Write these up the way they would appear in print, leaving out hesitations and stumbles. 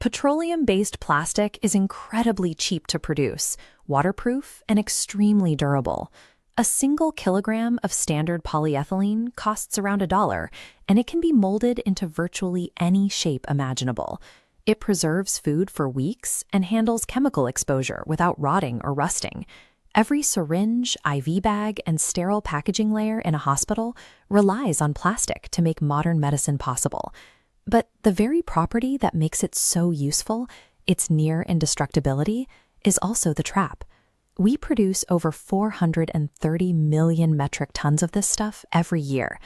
Petroleum-based plastic is incredibly cheap to produce, waterproof, and extremely durable. A single kilogram of standard polyethylene costs around $1, and it can be molded into virtually any shape imaginable. It preserves food for weeks and handles chemical exposure without rotting or rusting. Every syringe, IV bag, and sterile packaging layer in a hospital relies on plastic to make modern medicine possible. But the very property that makes it so useful, its near indestructibility, is also the trap. We produce over 430 million metric tons of this stuff every year.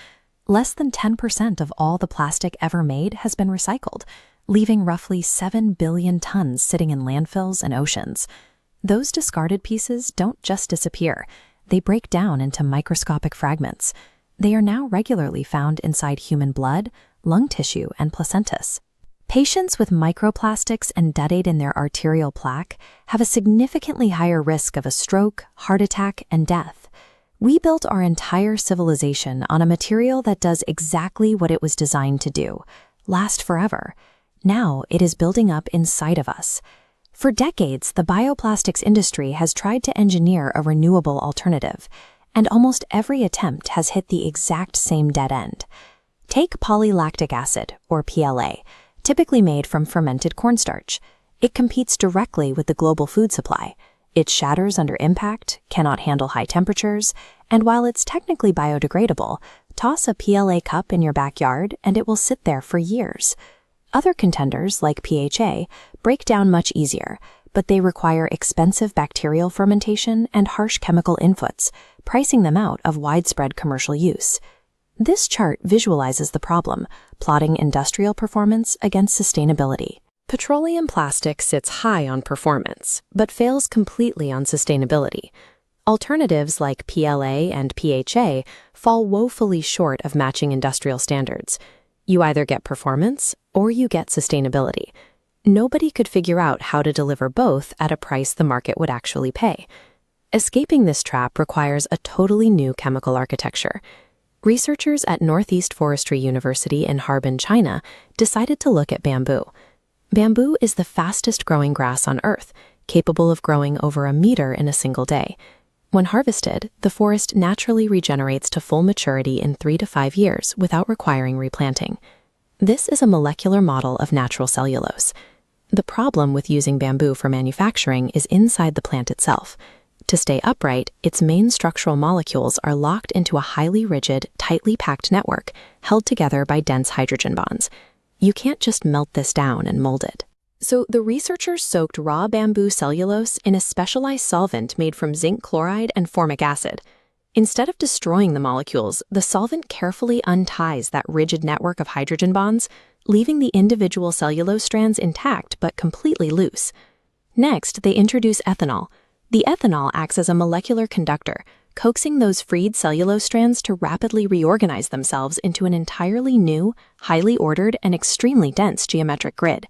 Less than 10% of all the plastic ever made has been recycled, leaving roughly 7 billion tons sitting in landfills and oceans. Those discarded pieces don't just disappear. They break down into microscopic fragments. They are now regularly found inside human blood, lung tissue, and placentas. Patients with microplastics embedded in their arterial plaque have a significantly higher risk of a stroke, heart attack, and death. We built our entire civilization on a material that does exactly what it was designed to do: last forever. Now it is building up inside of us. For decades, the bioplastics industry has tried to engineer a renewable alternative, and almost every attempt has hit the exact same dead end. Take polylactic acid, or PLA, typically made from fermented cornstarch. It competes directly with the global food supply. It shatters under impact, cannot handle high temperatures, and while it's technically biodegradable, toss a PLA cup in your backyard and it will sit there for years. Other contenders, like PHA, break down much easier, but they require expensive bacterial fermentation and harsh chemical inputs, pricing them out of widespread commercial use. This chart visualizes the problem, plotting industrial performance against sustainability. Petroleum plastic sits high on performance, but fails completely on sustainability. Alternatives like PLA and PHA fall woefully short of matching industrial standards. You either get performance or you get sustainability. Nobody could figure out how to deliver both at a price the market would actually pay. Escaping this trap requires a totally new chemical architecture. Researchers at Northeast Forestry University in Harbin, China, decided to look at bamboo. Bamboo is the fastest growing grass on Earth, capable of growing over a meter in a single day. When harvested, the forest naturally regenerates to full maturity in 3 to 5 years without requiring replanting. This is a molecular model of natural cellulose. The problem with using bamboo for manufacturing is inside the plant itself. To stay upright, its main structural molecules are locked into a highly rigid, tightly packed network, held together by dense hydrogen bonds. You can't just melt this down and mold it. So the researchers soaked raw bamboo cellulose in a specialized solvent made from zinc chloride and formic acid. Instead of destroying the molecules, the solvent carefully unties that rigid network of hydrogen bonds, leaving the individual cellulose strands intact but completely loose. Next, they introduce ethanol. The ethanol acts as a molecular conductor, coaxing those freed cellulose strands to rapidly reorganize themselves into an entirely new, highly ordered, and extremely dense geometric grid.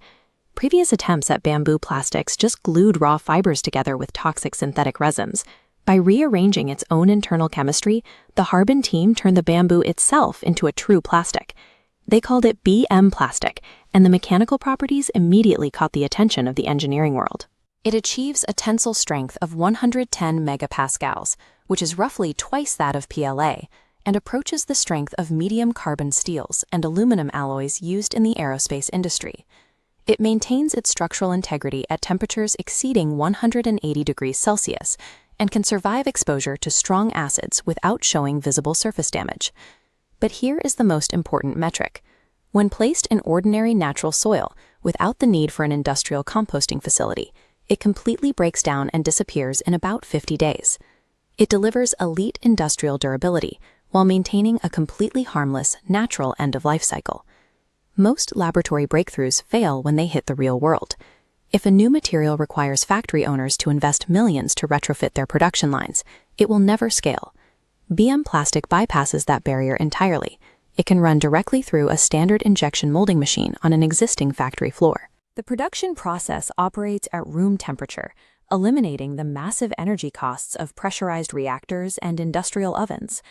Previous attempts at bamboo plastics just glued raw fibers together with toxic synthetic resins. By rearranging its own internal chemistry, the Harbin team turned the bamboo itself into a true plastic. They called it BM plastic, and the mechanical properties immediately caught the attention of the engineering world. It achieves a tensile strength of 110 megapascals, which is roughly twice that of PLA, and approaches the strength of medium carbon steels and aluminum alloys used in the aerospace industry. It maintains its structural integrity at temperatures exceeding 180 degrees Celsius and can survive exposure to strong acids without showing visible surface damage. But here is the most important metric. When placed in ordinary natural soil, without the need for an industrial composting facility, it completely breaks down and disappears in about 50 days. It delivers elite industrial durability while maintaining a completely harmless, natural end-of-life cycle. Most laboratory breakthroughs fail when they hit the real world. If a new material requires factory owners to invest millions to retrofit their production lines, it will never scale. BM plastic bypasses that barrier entirely. It can run directly through a standard injection molding machine on an existing factory floor. The production process operates at room temperature, eliminating the massive energy costs of pressurized reactors and industrial ovens.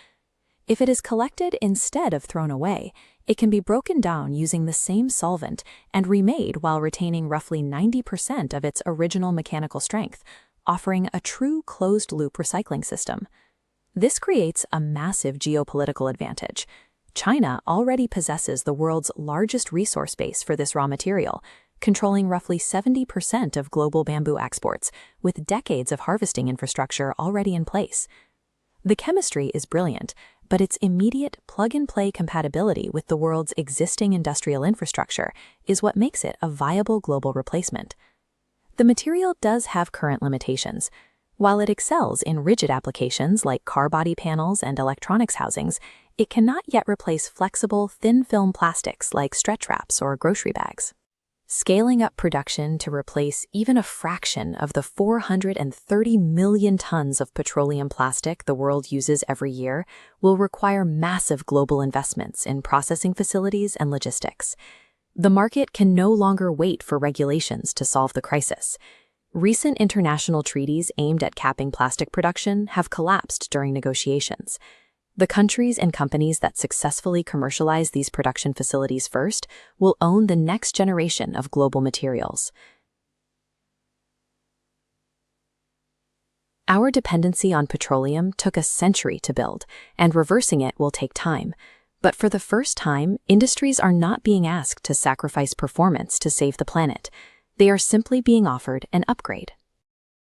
If it is collected instead of thrown away, it can be broken down using the same solvent and remade while retaining roughly 90% of its original mechanical strength, offering a true closed-loop recycling system. This creates a massive geopolitical advantage. China already possesses the world's largest resource base for this raw material, controlling roughly 70% of global bamboo exports, with decades of harvesting infrastructure already in place. The chemistry is brilliant, but its immediate plug-and-play compatibility with the world's existing industrial infrastructure is what makes it a viable global replacement. The material does have current limitations. While it excels in rigid applications like car body panels and electronics housings, it cannot yet replace flexible, thin-film plastics like stretch wraps or grocery bags. Scaling up production to replace even a fraction of the 430 million tons of petroleum plastic the world uses every year will require massive global investments in processing facilities and logistics. The market can no longer wait for regulations to solve the crisis. Recent international treaties aimed at capping plastic production have collapsed during negotiations. The countries and companies that successfully commercialize these production facilities first will own the next generation of global materials. Our dependency on petroleum took a century to build, and reversing it will take time. But for the first time, industries are not being asked to sacrifice performance to save the planet. They are simply being offered an upgrade.